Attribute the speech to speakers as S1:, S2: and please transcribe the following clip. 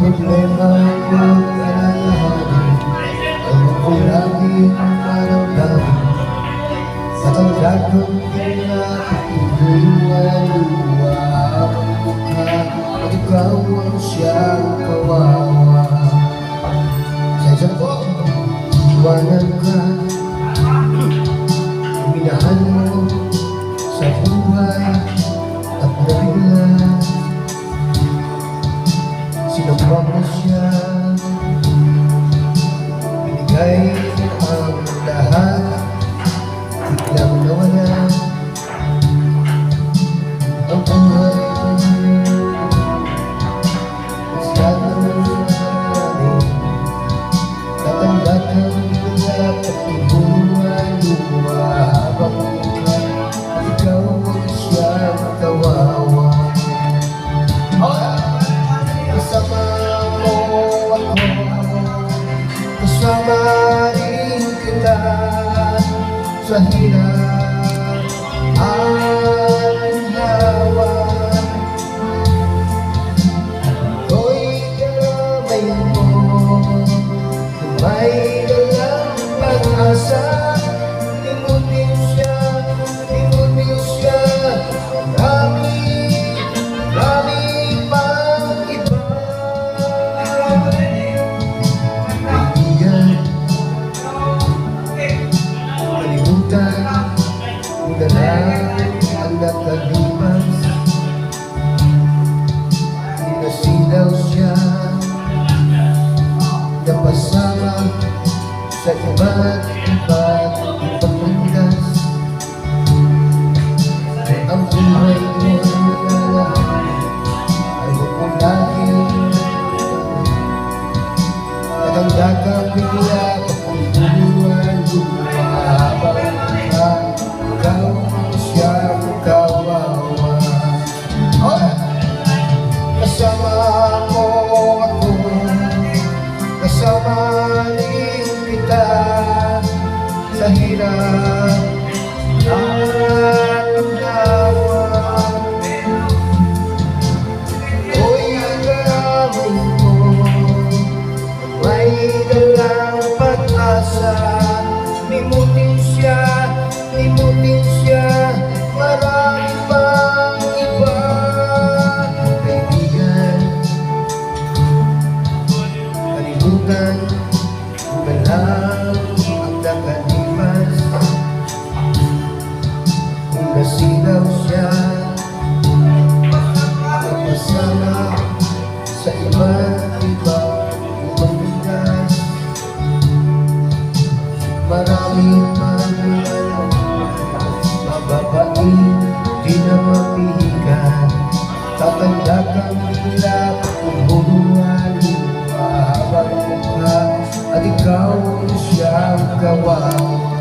S1: problema ang alalahanin, alam ko laging maramdaman. Matanda kong pinakituluan, luwa ang mukha, at ikaw ang siyang kawawa. Sadya ko, iwanan ka, minahan mo sa buhay at nabigla. Sinumpa mo siya, binigay ang lahat, biglang nawala ang buhay. Masyadong nangyari, tatanda kang bigla, pagtubuhan, luwa habang ikaw ang siyang kawawa. Kasama mo ako, kasama rin kita sa hirap at lawa. Ako'y kamay mo, may dalang pag-asa. Limutin siya, marami pang iba. Kaibigan, kalimutan mo na lang ang nakalipas. Nasilaw siya, napasama sa iba't ibang landas. Ang buhay mo na ayaw mo laging matanda ka bigla, pagpupuluan, lupa habang ikaw ang siyang kawawa. Kasama mo ako, kasama rin kita sa hirap at lawa. Ako'y kamay mo, may dalang pag-asa. Limutin siya, marami pang iba. Kaibigan, kalimutan mo na lang ang nakalipas. Kung nasilaw siya, napasama sa iba't ibang landas. Maraming mababain, di na mapihigan. Tatanda kang bigla, pagbubuhan, lupa habang mukha, at ikaw ang siyang kawawa.